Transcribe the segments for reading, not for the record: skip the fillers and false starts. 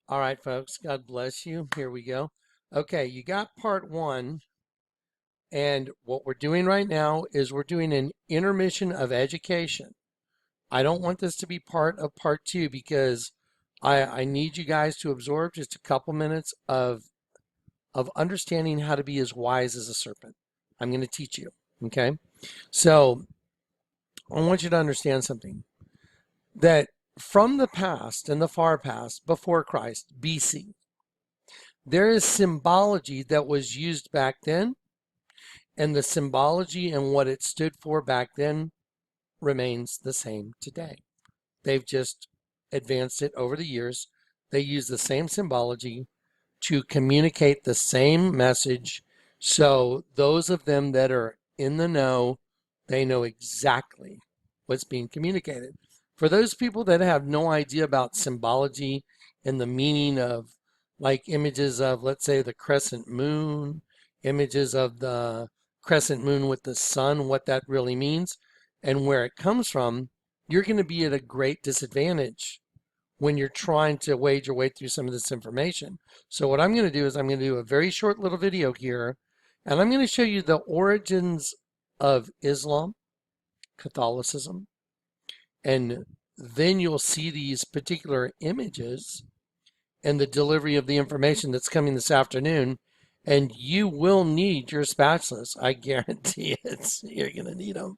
All right, folks, God bless you. Here we go. Okay, you got part one. And what we're doing right now is we're doing an intermission of education. I don't want this to be part of part two because I need you guys to absorb just a couple minutes of understanding how to be as wise as a serpent. I'm going to teach you. Okay. So I want you to understand something that from the past and the far past, before Christ, BC, there is symbology that was used back then, and the symbology and what it stood for back then remains the same today. They've just advanced it over the years. They use the same symbology to communicate the same message. So those of them that are in the know, they know exactly what's being communicated. For those people that have no idea about symbology and the meaning of like images of, let's say, the crescent moon, images of the crescent moon with the sun, what that really means and where it comes from, you're going to be at a great disadvantage when you're trying to wade your way through some of this information. So what I'm going to do is I'm going to do a very short little video here, and I'm going to show you the origins of Islam, Catholicism, and then you'll see these particular images and the delivery of the information that's coming this afternoon. And you will need your spatulas. I guarantee it. You're going to need them.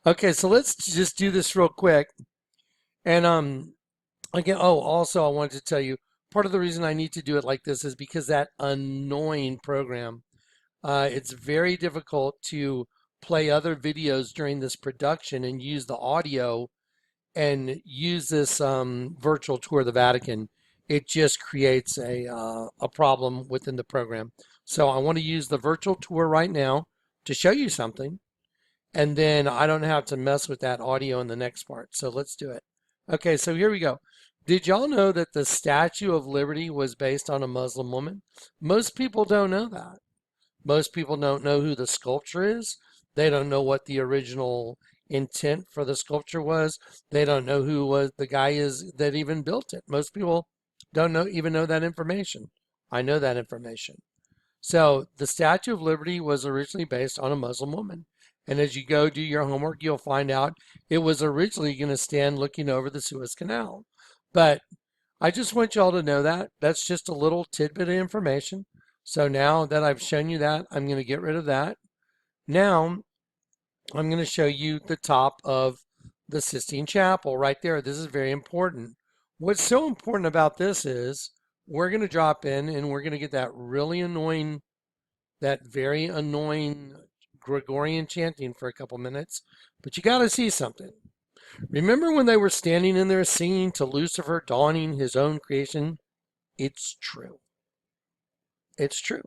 Okay, so let's just do this real quick. And again, oh, also I wanted to tell you, part of the reason I need to do it like this is because that annoying program, it's very difficult to play other videos during this production and use the audio and use this virtual tour of the Vatican. It just creates a problem within the program. So I want to use the virtual tour right now to show you something, and then I don't have to mess with that audio in the next part. So let's do it. Okay, so here we go. Did y'all know that the Statue of Liberty was based on a Muslim woman? Most people don't know that. Most people don't know who the sculptor is. They don't know what the original intent for the sculpture was. They don't know who was the guy is that even built it. Most people don't even know that information. I know that information. So the Statue of Liberty was originally based on a Muslim woman. And as you go do your homework, you'll find out it was originally going to stand looking over the Suez Canal. But I just want y'all to know that. That's just a little tidbit of information. So now that I've shown you that, I'm going to get rid of that. Now I'm going to show you the top of the Sistine Chapel right there. This is very important. What's so important about this is we're going to drop in and we're going to get that really annoying, that very annoying Gregorian chanting for a couple minutes. But you got to see something. Remember when they were standing in there singing to Lucifer, dawning his own creation? It's true. It's true.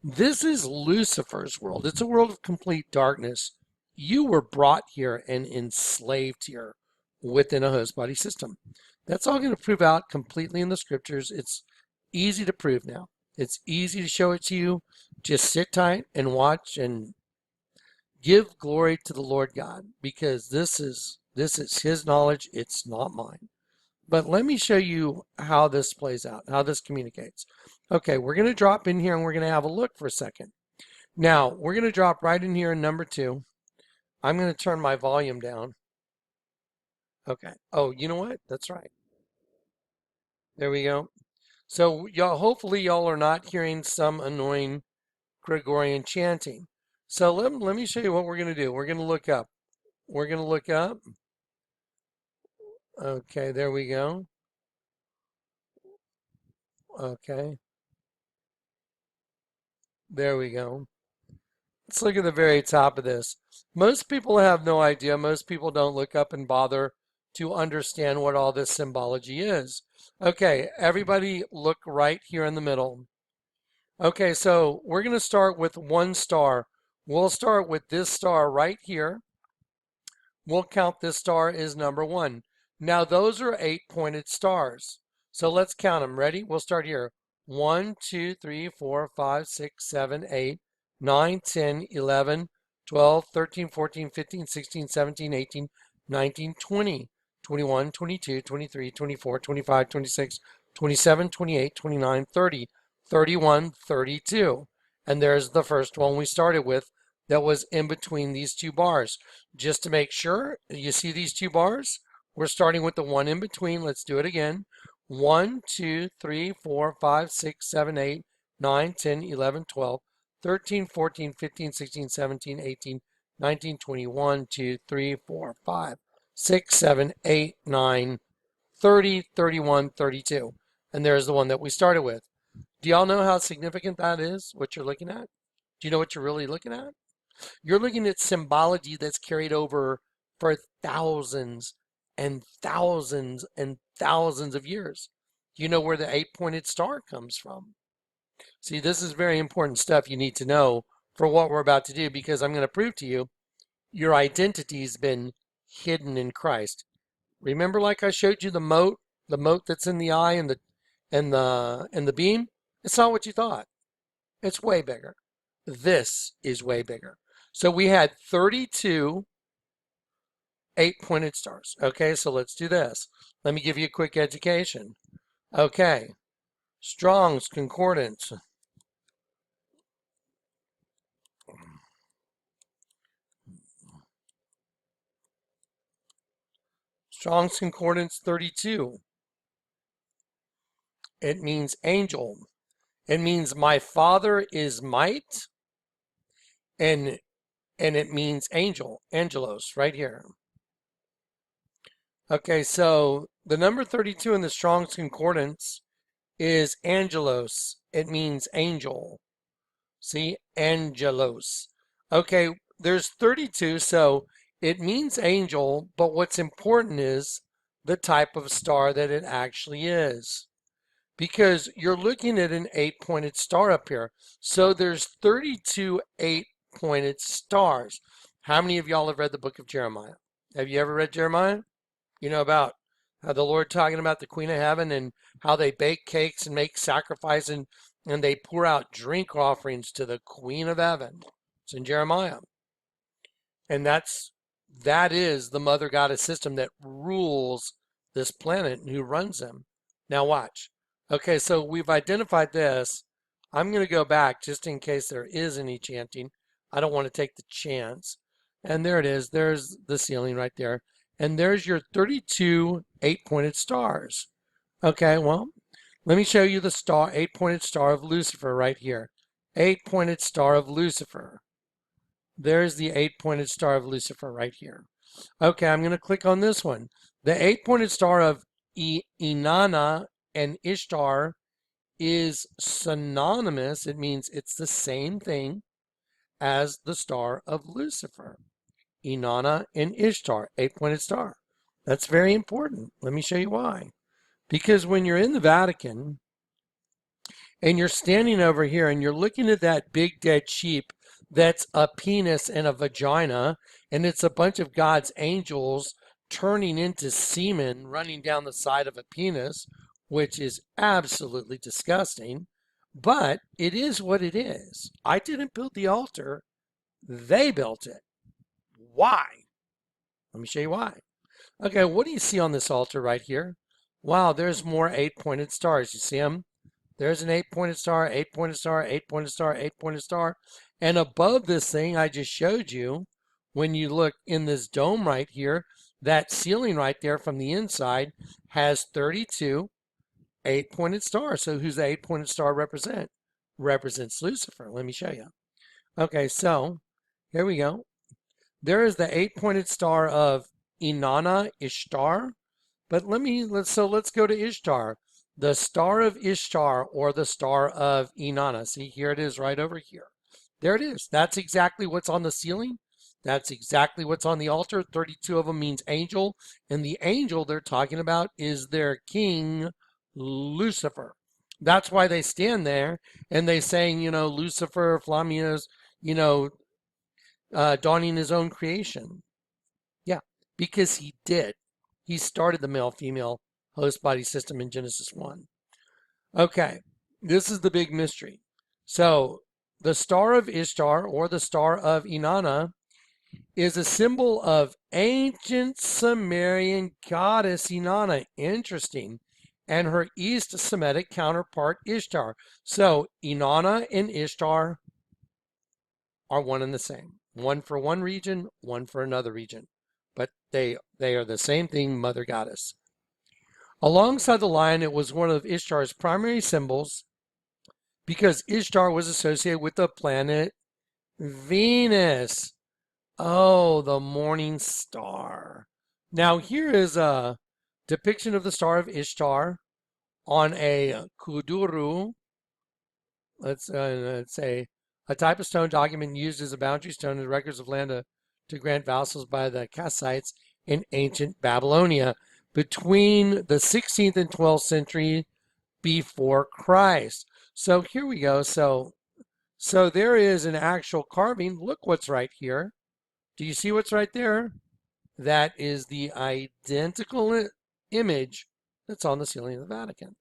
This is Lucifer's world. It's a world of complete darkness. You were brought here and enslaved here within a host body system. That's all going to prove out completely in the scriptures. It's easy to prove now. It's easy to show it to you. Just sit tight and watch and give glory to the Lord God, because this is his knowledge. It's not mine. But let me show you how this plays out, how this communicates. Okay, we're going to drop in here and we're going to have a look for a second. Now, we're going to drop right in here in number 2. I'm going to turn my volume down. Okay. Oh, you know what? That's right. There we go. So y'all, hopefully y'all are not hearing some annoying Gregorian chanting. So let me show you what we're going to do. We're going to look up. We're going to look up. Okay, there we go. Okay, there we go. Let's look at the very top of this. Most people have no idea. Most people don't look up and bother to understand what all this symbology is. Okay, everybody look right here in the middle. Okay, so we're going to start with one star. We'll start with this star right here. We'll count this star as number 1. Now those are 8-pointed stars. So let's count them. Ready? We'll start here. 1, 2, 3, 4, 5, 6, 7, 8, 9, 10, 11, 12, 13, 14, 15, 16, 17, 18, 19, 20, 21, 22, 23, 24, 25, 26, 27, 28, 29, 30, 31, 32. And there's the first one we started with that was in between these two bars. Just to make sure, you see these two bars? We're starting with the one in between. Let's do it again. 1, 2, 3, 4, 5, 6, 7, 8, 9, 10, 11, 12, 13, 14, 15, 16, 17, 18, 19, 20, 1, 2, 3, 4, 5, 6, 7, 8, 9, 30, 31, 32. And there's the one that we started with. Do y'all know how significant that is, what you're looking at? Do you know what you're really looking at? You're looking at symbology that's carried over for thousands and thousands and thousands of years. Do you know where the eight-pointed star comes from? See, this is very important stuff you need to know for what we're about to do, because I'm going to prove to you your identity's been hidden in Christ. Remember, like I showed you the mote that's in the eye and the beam? It's not what you thought. It's way bigger. This is way bigger. So we had 32 eight-pointed stars. Okay, so let's do this. Let me give you a quick education. Okay, Strong's Concordance. Strong's Concordance 32. It means angel. It means my Father is might, and it means angel, angelos, right here. Okay, so the number 32 in the Strong's Concordance is angelos. It means angel. See, angelos. Okay, there's 32, so it means angel, but what's important is the type of star that it actually is. Because you're looking at an eight-pointed star up here. So there's 32 eight-pointed stars. How many of y'all have read the book of Jeremiah? Have you ever read Jeremiah? You know about how the Lord talking about the Queen of Heaven and how they bake cakes and make sacrifice and they pour out drink offerings to the Queen of Heaven. It's in Jeremiah. And that is the mother goddess system that rules this planet and who runs them. Now watch. Okay, so we've identified this. I'm going to go back just in case there is any chanting. I don't want to take the chance. And there it is. There's the ceiling right there. And there's your 32 eight-pointed stars. Okay, well, let me show you the star, eight-pointed star of Lucifer right here. Eight-pointed star of Lucifer. There's the eight-pointed star of Lucifer right here. Okay, I'm going to click on this one. The eight-pointed star of Inanna and Ishtar is synonymous. It means it's the same thing as the star of Lucifer. Inanna and Ishtar, eight-pointed star. That's very important. Let me show you why. Because when you're in the Vatican and you're standing over here and you're looking at that big dead sheep that's a penis and a vagina, and it's a bunch of God's angels turning into semen running down the side of a penis, which is absolutely disgusting, but it is what it is. I didn't build the altar. They built it. Why? Let me show you why. Okay, what do you see on this altar right here? Wow, there's more eight-pointed stars. You see them? There's an eight-pointed star, eight-pointed star, eight-pointed star, eight-pointed star. And above this thing I just showed you, when you look in this dome right here, that ceiling right there from the inside has 32 eight-pointed stars. So who's the eight-pointed star represent? Represents Lucifer. Let me show you. Okay, so here we go. There is the eight-pointed star of Inanna, Ishtar. But let's go to Ishtar. The star of Ishtar, or the star of Inanna. See, here it is right over here. There it is. That's exactly what's on the ceiling. That's exactly what's on the altar. 32 of them means angel. And the angel they're talking about is their king, Lucifer. That's why they stand there and they saying, Lucifer, Flamia's, dawning his own creation. Yeah, because he did. He started the male-female host body system in Genesis 1. Okay, this is the big mystery. So the star of Ishtar, or the star of Inanna, is a symbol of ancient Sumerian goddess Inanna. Interesting. and her East Semitic counterpart Ishtar. So Inanna and Ishtar are one and the same. One for one region, one for another region. But they are the same thing, Mother Goddess. Alongside the lion, it was one of Ishtar's primary symbols because Ishtar was associated with the planet Venus. Oh, the morning star. Now here is a depiction of the star of Ishtar on a kuduru. Let's say a type of stone document used as a boundary stone in records of land to grant vassals by the Kassites in ancient Babylonia between the 16th and 12th century before Christ. So here we go. So there is an actual carving. Look what's right here. Do you see what's right there? That is the identical image that's on the ceiling of the Vatican.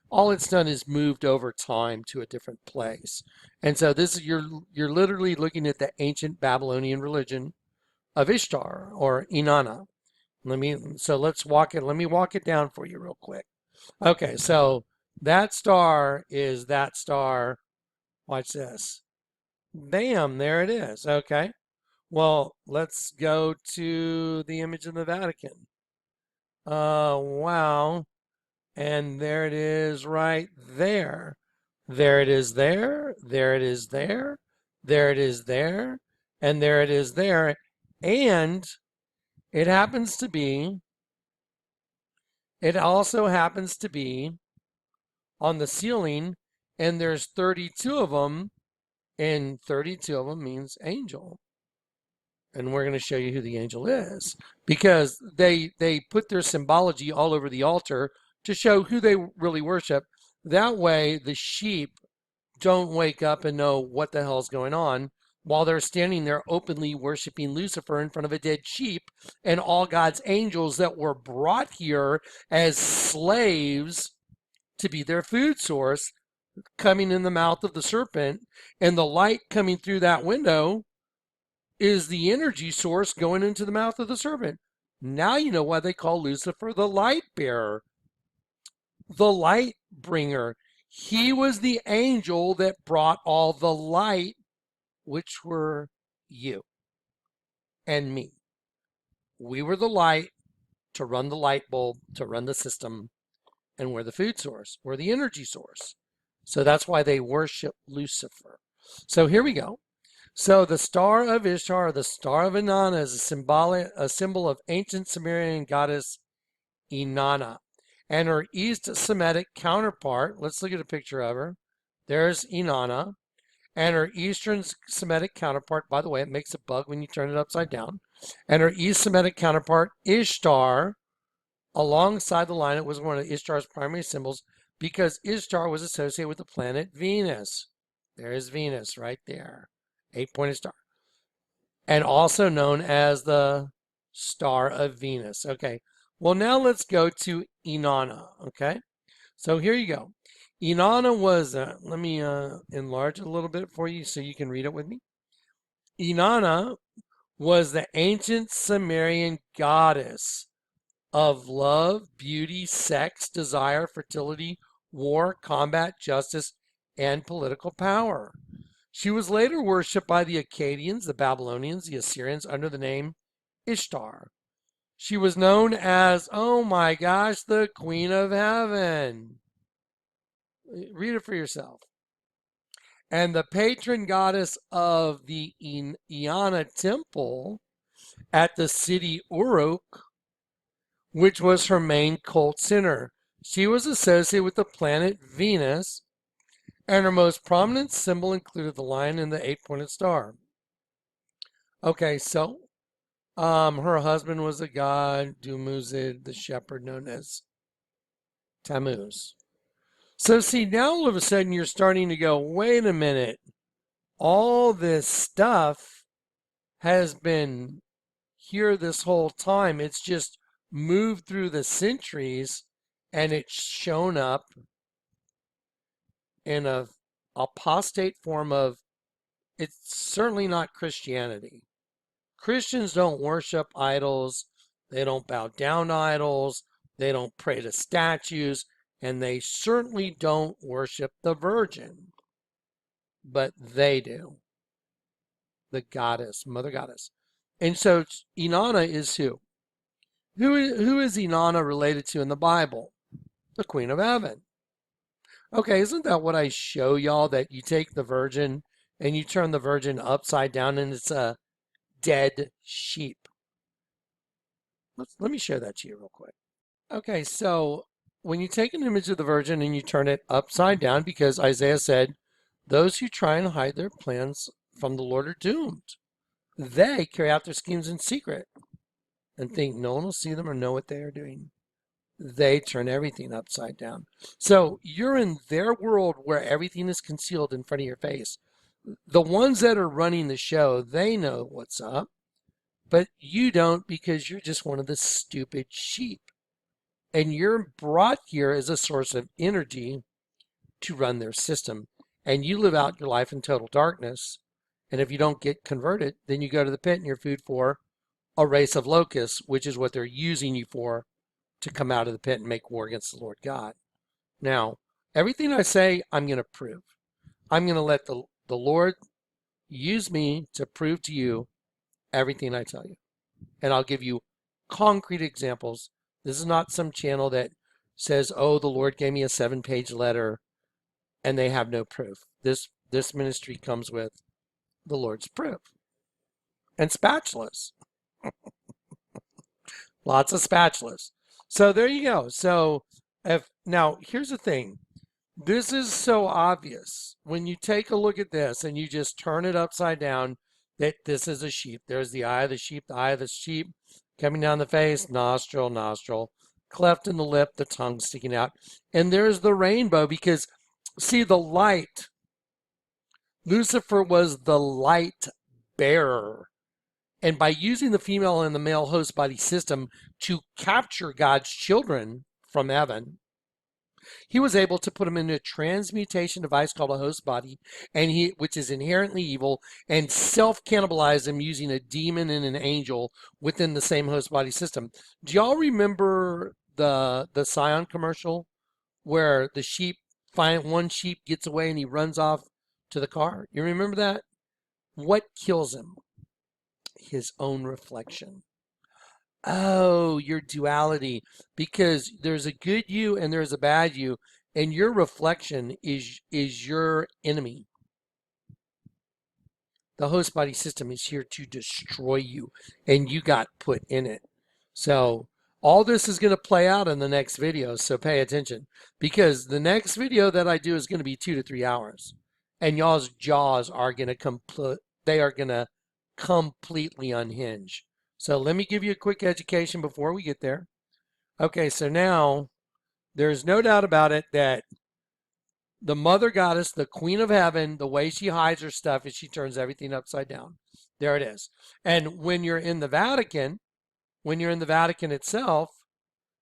All it's done is moved over time to a different place. And so this is you're literally looking at the ancient Babylonian religion of Ishtar or Inanna. Let me walk it down for you real quick. Okay, so that star is that star. Watch this. Bam, there it is. Okay. Well, let's go to the image of the Vatican. Wow. And there it is right there. There it is there. There it is there. There it is there. And there it is there. And it also happens to be on the ceiling, and there's 32 of them, and 32 of them means angel. And we're going to show you who the angel is because they put their symbology all over the altar to show who they really worship. That way the sheep don't wake up and know what the hell's going on while they're standing there openly worshiping Lucifer in front of a dead sheep and all God's angels that were brought here as slaves to be their food source coming in the mouth of the serpent, and the light coming through that window is the energy source going into the mouth of the serpent. Now you know why they call Lucifer the light bearer, the light bringer. He was the angel that brought all the light, which were you and me. We were the light to run the light bulb, to run the system, and we're the food source. We're the energy source. So that's why they worship Lucifer. So here we go. So the star of Ishtar, the star of Inanna, is a symbol of ancient Sumerian goddess Inanna. And her East Semitic counterpart, let's look at a picture of her. There's Inanna. And her Eastern Semitic counterpart, by the way, it makes a bug when you turn it upside down. And her East Semitic counterpart, Ishtar, alongside the line, it was one of Ishtar's primary symbols because Ishtar was associated with the planet Venus. There's Venus right there. 8-pointed star. And also known as the star of Venus. Okay. Well, now let's go to Inanna. Okay. So here you go. Inanna was, let me enlarge it a little bit for you so you can read it with me. Inanna was the ancient Sumerian goddess of love, beauty, sex, desire, fertility, war, combat, justice, and political power. She was later worshipped by the Akkadians, the Babylonians, the Assyrians under the name Ishtar. She was known as, oh my gosh, the Queen of Heaven. Read it for yourself. And the patron goddess of the Inanna temple at the city Uruk, which was her main cult center. She was associated with the planet Venus, and her most prominent symbol included the lion and the 8-pointed star. Okay, so her husband was a god, Dumuzid, the shepherd known as Tammuz. So see, now all of a sudden you're starting to go, wait a minute, all this stuff has been here this whole time. It's just moved through the centuries and it's shown up in a apostate form of, it's certainly not Christianity. Christians don't worship idols. They don't bow down to idols. They don't pray to statues. And they certainly don't worship the Virgin, but they do. The goddess, Mother Goddess. And so Inanna is who? Who is Inanna related to in the Bible? The Queen of Heaven. Okay, isn't that what I show y'all? That you take the Virgin and you turn the Virgin upside down and it's a dead sheep. Let me show that to you real quick. Okay, so when you take an image of the Virgin and you turn it upside down, because Isaiah said, those who try and hide their plans from the Lord are doomed. They carry out their schemes in secret and think no one will see them or know what they are doing. They turn everything upside down. So you're in their world where everything is concealed in front of your face. The ones that are running the show, they know what's up, but you don't, because you're just one of the stupid sheep. And you're brought here as a source of energy to run their system. And you live out your life in total darkness. And if you don't get converted, then you go to the pit and you're food for a race of locusts, which is what they're using you for, to come out of the pit and make war against the Lord God. Now, everything I say, I'm going to prove. I'm going to let the Lord use me to prove to you everything I tell you. And I'll give you concrete examples. This is not some channel that says, oh, the Lord gave me a 7-page letter and they have no proof. This ministry comes with the Lord's proof. And spatulas. Lots of spatulas. So there you go. So now here's the thing. This is so obvious. When you take a look at this and you just turn it upside down, that this is a sheep. There's the eye of the sheep coming down the face, nostril, cleft in the lip, the tongue sticking out. And there's the rainbow, because see, the light, Lucifer was the light bearer. And by using the female and the male host body system to capture God's children from heaven, he was able to put them into a transmutation device called a host body, which is inherently evil, and self-cannibalize them using a demon and an angel within the same host body system. Do y'all remember the Scion commercial where the one sheep gets away and he runs off to the car? You remember that? What kills him? His own reflection. Oh, your duality, because there's a good you and there's a bad you, and your reflection is your enemy. The host body system is here to destroy you, and you got put in it. So all this is going to play out in the next video, so pay attention, because the next video that I do is going to be 2 to 3 hours, and y'all's jaws are going to completely unhinge. So let me give you a quick education before we get there. Okay, so now there's no doubt about it that the Mother Goddess, the Queen of Heaven, the way she hides her stuff is she turns everything upside down. There it is. And when you're in the Vatican itself,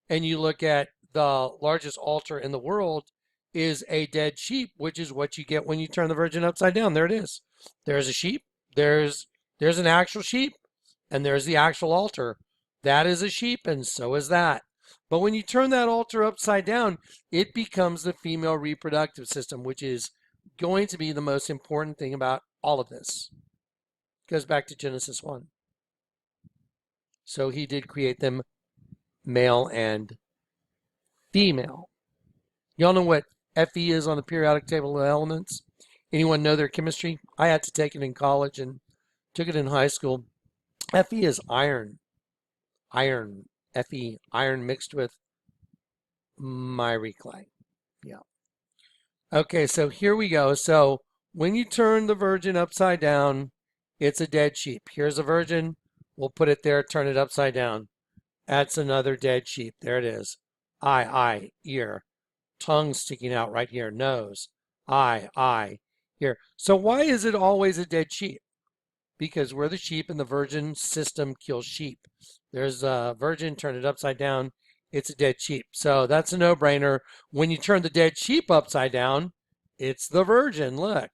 and you look at the largest altar in the world is a dead sheep, which is what you get when you turn the Virgin upside down. There it is. There's a sheep. There's an actual sheep. And there's the actual altar. That is a sheep, and so is that. But when you turn that altar upside down, it becomes the female reproductive system, which is going to be the most important thing about all of this. It goes back to Genesis 1. So he did create them male and female. Y'all know what Fe is on the periodic table of elements? Anyone know their chemistry? I had to take it in college and took it in high school. Fe is iron. Fe, iron mixed with miry clay. Yeah. Okay, so here we go. So when you turn the Virgin upside down, it's a dead sheep. Here's a Virgin. We'll put it there, turn it upside down. That's another dead sheep. There it is. Eye, ear. Tongue sticking out right here. Nose. Eye, here. So why is it always a dead sheep? Because we're the sheep and the Virgin system kills sheep. There's a Virgin, turn it upside down, it's a dead sheep. So that's a no-brainer. When you turn the dead sheep upside down, it's the Virgin, look.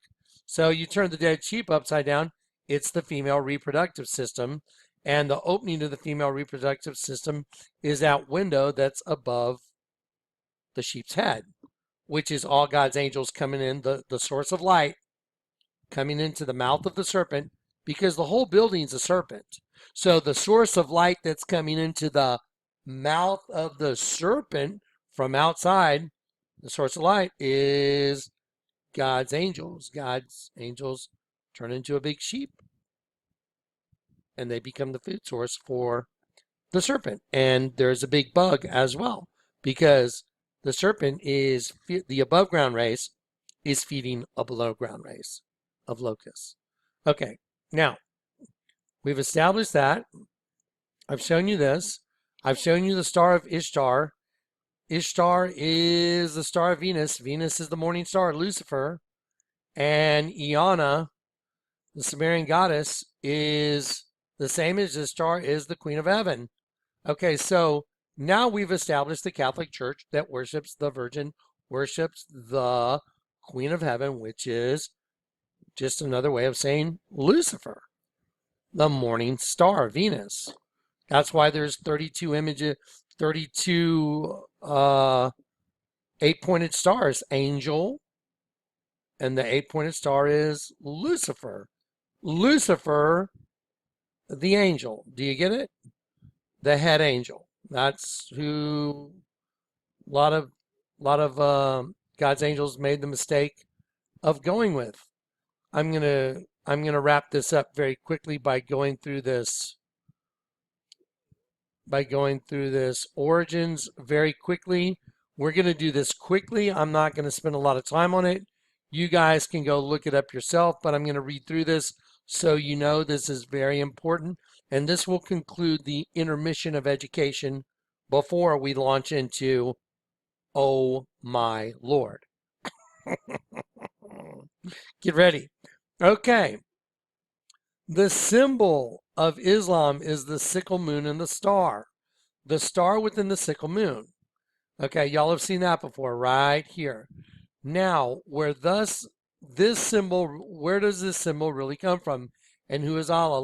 So you turn the dead sheep upside down, it's the female reproductive system. And the opening of the female reproductive system is that window that's above the sheep's head, which is all God's angels coming in, the source of light coming into the mouth of the serpent, because the whole building's a serpent. So the source of light that's coming into the mouth of the serpent from outside, the source of light is God's angels. God's angels turn into a big sheep, and they become the food source for the serpent. And there's a big bug as well, because the serpent is, the above ground race is feeding a below ground race of locusts. Okay, now we've established that. I've shown you this. I've shown you the star of Ishtar. Ishtar is the star of Venus. Venus is the morning star, Lucifer. And Iana, the Sumerian goddess, is the same as Ishtar, is the queen of heaven. Okay, so now we've established the Catholic Church that worships the Virgin, worships the Queen of Heaven, which is just another way of saying Lucifer, the morning star, Venus. That's why there's 32 images, 32 eight-pointed stars, angel, and the eight-pointed star is Lucifer. Lucifer, the angel. Do you get it? The head angel. That's who a lot of God's angels made the mistake of going with. I'm gonna wrap this up very quickly by going through this origins very quickly. We're going to do this quickly. I'm not going to spend a lot of time on it. You guys can go look it up yourself, but I'm going to read through this so you know this is very important. And this will conclude the intermission of education before we launch into Oh My Lord. Get ready. Okay. The symbol of Islam is the sickle moon and the star. The star within the sickle moon. Okay, y'all have seen that before, right here. Now, where does this symbol really come from? And who is Allah?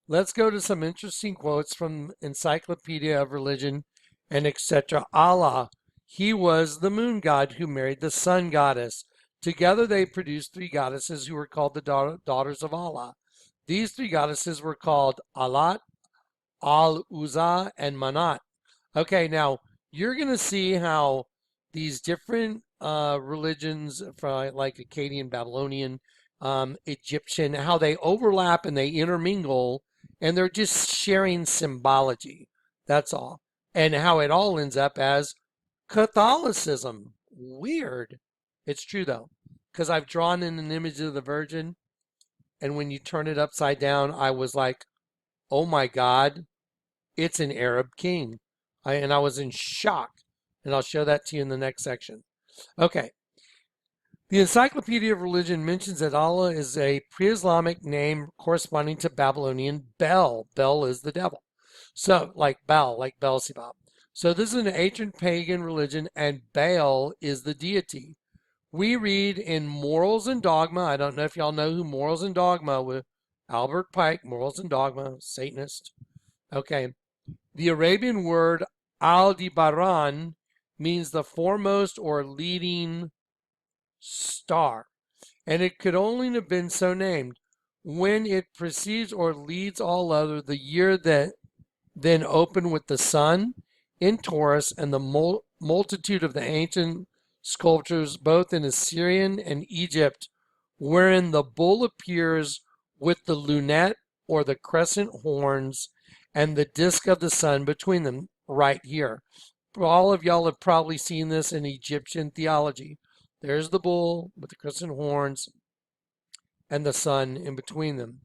Let's go to some interesting quotes from Encyclopedia of Religion and etc. Allah, he was the moon god who married the sun goddess. Together they produced three goddesses who were called the daughters of Allah. These three goddesses were called Alat, Al-Uzza, and Manat. Okay, now you're going to see how these different religions, from like Akkadian, Babylonian, Egyptian, how they overlap and they intermingle, and they're just sharing symbology. That's all. And how it all ends up as Catholicism. Weird. It's true, though, because I've drawn in an image of the Virgin, and when you turn it upside down, I was like, oh my God, it's an Arab king. And I was in shock. And I'll show that to you in the next section. Okay. The Encyclopedia of Religion mentions that Allah is a pre-Islamic name corresponding to Babylonian Bel. Bel is the devil. So, like Baal, like Beelzebub. So this is an ancient pagan religion, and Baal is the deity. We read in Morals and Dogma. I don't know if y'all know who Morals and Dogma with Albert Pike, Morals and Dogma, Satanist. Okay. The Arabian word Aldebaran means the foremost or leading star, and it could only have been so named when it precedes or leads all other, the year that then opened with the sun in Taurus and the multitude of the ancient sculptures both in Assyrian and Egypt, wherein the bull appears with the lunette or the crescent horns and the disk of the sun between them, right here. All of y'all have probably seen this in Egyptian theology. There's the bull with the crescent horns and the sun in between them.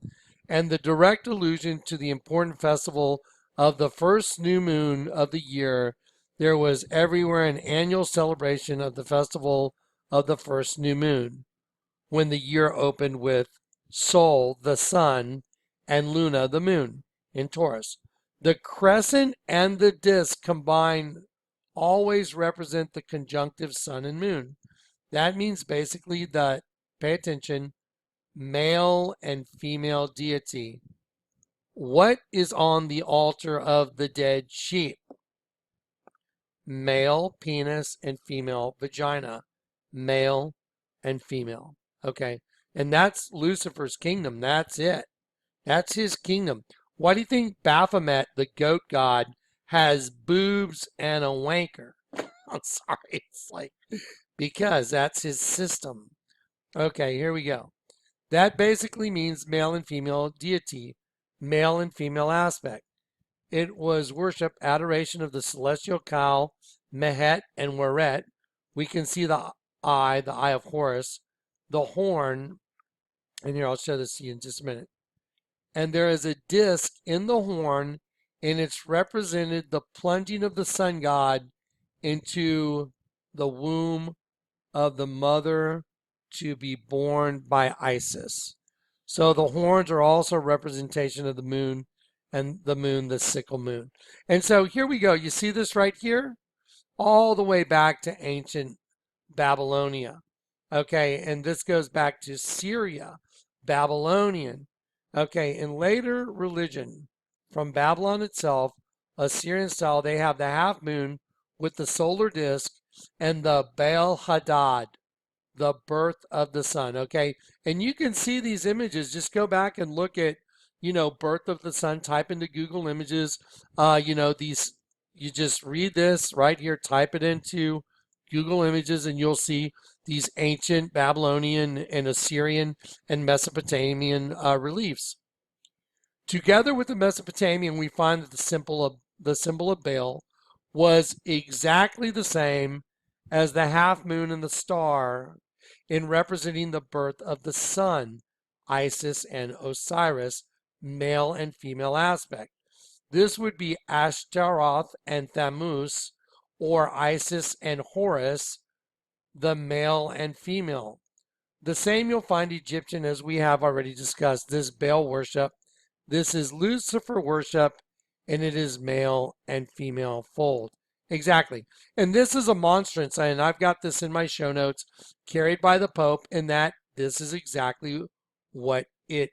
And the direct allusion to the important festival of the first new moon of the year, there was everywhere an annual celebration of the festival of the first new moon, when the year opened with Sol, the sun, and Luna, the moon, in Taurus. The crescent and the disk combined always represent the conjunctive sun and moon. That means basically that, pay attention, male and female deity. What is on the altar of the dead sheep? male penis and female vagina, male and female. Okay, and that's Lucifer's kingdom. That's it. That's his kingdom. Why do you think Baphomet, the goat god, has boobs and a wanker? I'm sorry. It's like, because that's his system. Okay, here we go. That basically means male and female deity, male and female aspect. It was worship, adoration of the celestial cow, Mehet and Weret. We can see the eye of Horus, the horn, and here I'll show this to you in just a minute. And there is a disc in the horn, and it's represented the plunging of the sun god into the womb of the mother to be born by Isis. So the horns are also a representation of the moon, and the moon, the sickle moon. And so here we go. You see this right here? All the way back to ancient Babylonia. Okay, and this goes back to Syria, Babylonian. Okay, in later religion, from Babylon itself, Assyrian style, they have the half moon with the solar disk and the Baal Hadad, the birth of the sun. Okay, and you can see these images. Just go back and look at, birth of the sun. Type into Google Images. These. You just read this right here. Type it into Google Images, and you'll see these ancient Babylonian and Assyrian and Mesopotamian reliefs. Together with the Mesopotamian, we find that the symbol of Baal was exactly the same as the half moon and the star in representing the birth of the sun, Isis and Osiris, male and female aspect. This would be Ashtaroth and Thammuz, or Isis and Horus, the male and female. The same you'll find Egyptian, as we have already discussed. This Baal worship, this is Lucifer worship, and it is male and female fold. Exactly. And this is a monstrance, and I've got this in my show notes, carried by the Pope, and that this is exactly what it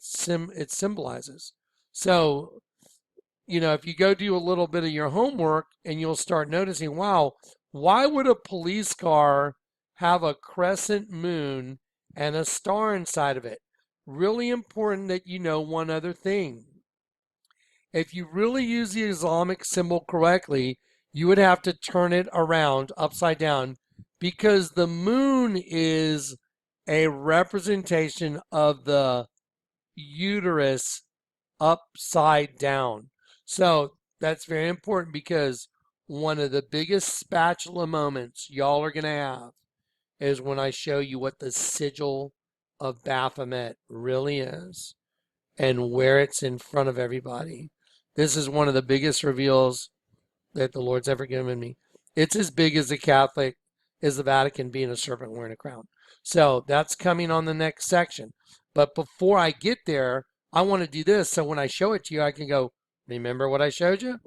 symbolizes. So, if you go do a little bit of your homework, and you'll start noticing, wow, why would a police car have a crescent moon and a star inside of it? Really important that you know one other thing. If you really use the Islamic symbol correctly, you would have to turn it around upside down, because the moon is a representation of the uterus upside down. So that's very important, because one of the biggest spatula moments y'all are going to have is when I show you what the sigil of Baphomet really is and where it's in front of everybody. This is one of the biggest reveals that the Lord's ever given me. It's as big as the Vatican being a serpent wearing a crown. So that's coming on the next section. But before I get there, I want to do this, so when I show it to you, I can go, remember what I showed you?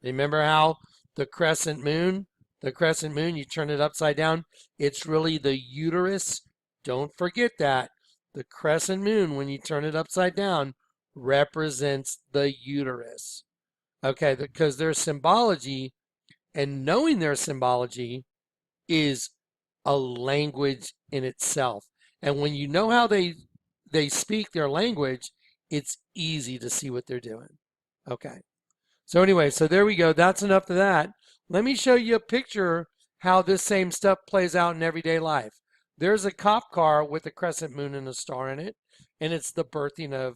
Remember how the crescent moon, you turn it upside down, it's really the uterus. Don't forget that. The crescent moon, when you turn it upside down, represents the uterus. Okay, because their symbology, and knowing their symbology, is a language in itself. And when you know how they speak their language, it's easy to see what they're doing. Okay. So anyway, so there we go. That's enough of that. Let me show you a picture how this same stuff plays out in everyday life. There's a cop car with a crescent moon and a star in it, and it's the birthing of,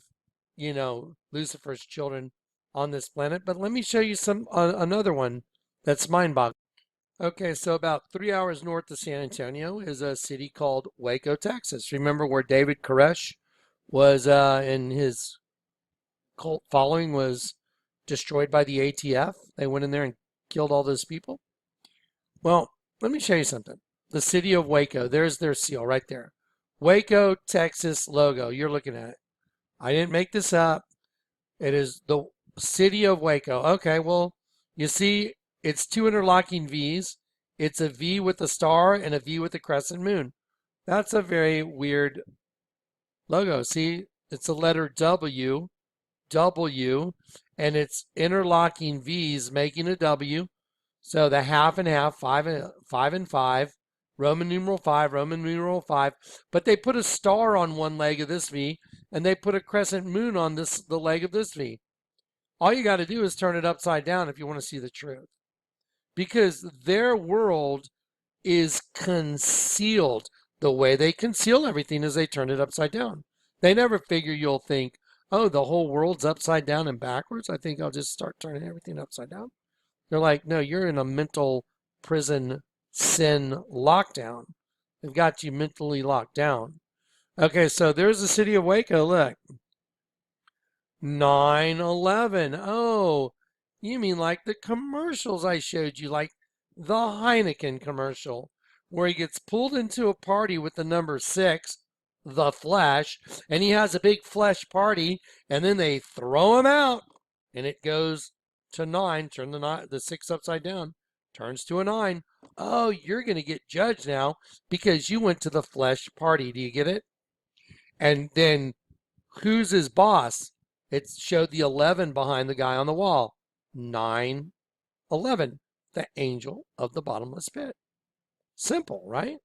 Lucifer's children on this planet. But let me show you another one that's mind-boggling. Okay, so about 3 hours north of San Antonio is a city called Waco, Texas. Remember where David Koresh was, in his cult following, was destroyed by the ATF? They went in there and killed all those people. Well, let me show you something. The city of Waco, there's their seal right there. Waco, Texas logo. You're looking at it. I didn't make this up. It is the city of Waco. Okay, well, you see, it's two interlocking V's. It's a V with a star and a V with a crescent moon. That's a very weird logo. See, it's a letter W, and it's interlocking V's making a W. So the half and half, 5 and 5, Roman numeral 5, Roman numeral 5. But they put a star on one leg of this V, and they put a crescent moon on the leg of this V. All you got to do is turn it upside down if you want to see the truth. Because their world is concealed. The way they conceal everything is they turn it upside down. They never figure you'll think, oh, the whole world's upside down and backwards. I think I'll just start turning everything upside down. They're like, no, you're in a mental prison sin lockdown. They've got you mentally locked down. Okay, so there's the city of Waco. Look. 9/11. Oh, you mean like the commercials I showed you, like the Heineken commercial, where he gets pulled into a party with the number 6, the Flesh, and he has a big flesh party, and then they throw him out, and it goes to 9. Turn the 6 upside down, turns to a 9. Oh, you're going to get judged now because you went to the flesh party. Do you get it? And then who's his boss? It showed the 11 behind the guy on the wall. 9/11, the angel of the bottomless pit. Simple, right?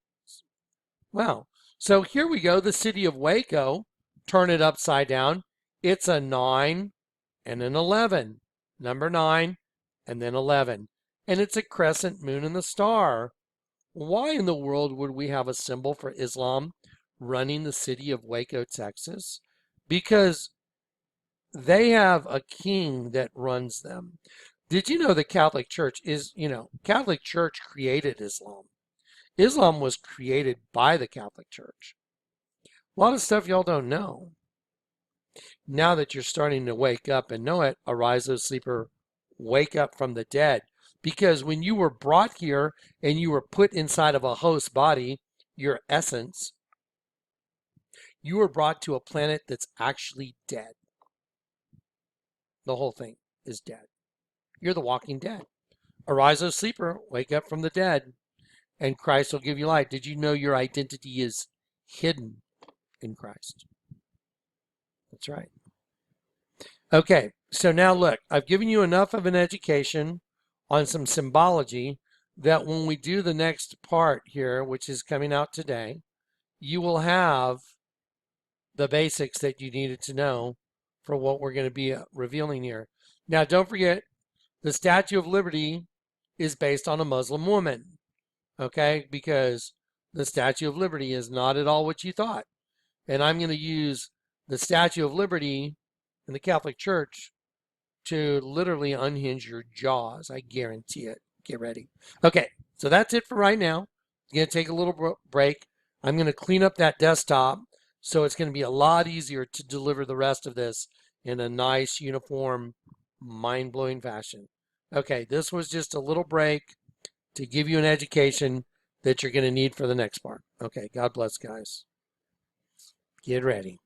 Wow. So here we go. The city of Waco. Turn it upside down. It's a 9 and an 11. Number 9 and then 11. And it's a crescent moon and the star. Why in the world would we have a symbol for Islam running the city of Waco, Texas? Because they have a king that runs them. Did you know the Catholic Church Catholic Church created Islam. Islam was created by the Catholic Church. A lot of stuff y'all don't know. Now that you're starting to wake up and know it, arise, O sleeper, wake up from the dead. Because when you were brought here and you were put inside of a host body, your essence, you were brought to a planet that's actually dead. The whole thing is dead. You're the walking dead. Arise, O sleeper, wake up from the dead, and Christ will give you light. Did you know your identity is hidden in Christ? That's right. Okay, so now look, I've given you enough of an education on some symbology that when we do the next part here, which is coming out today, you will have the basics that you needed to know for what we're going to be revealing here. Now, don't forget, the Statue of Liberty is based on a Muslim woman, okay? Because the Statue of Liberty is not at all what you thought. And I'm going to use the Statue of Liberty in the Catholic Church to literally unhinge your jaws. I guarantee it. Get ready. Okay, so that's it for right now. I'm going to take a little break. I'm going to clean up that desktop, so it's going to be a lot easier to deliver the rest of this in a nice, uniform, mind-blowing fashion. Okay, this was just a little break to give you an education that you're going to need for the next part. Okay, God bless, guys. Get ready.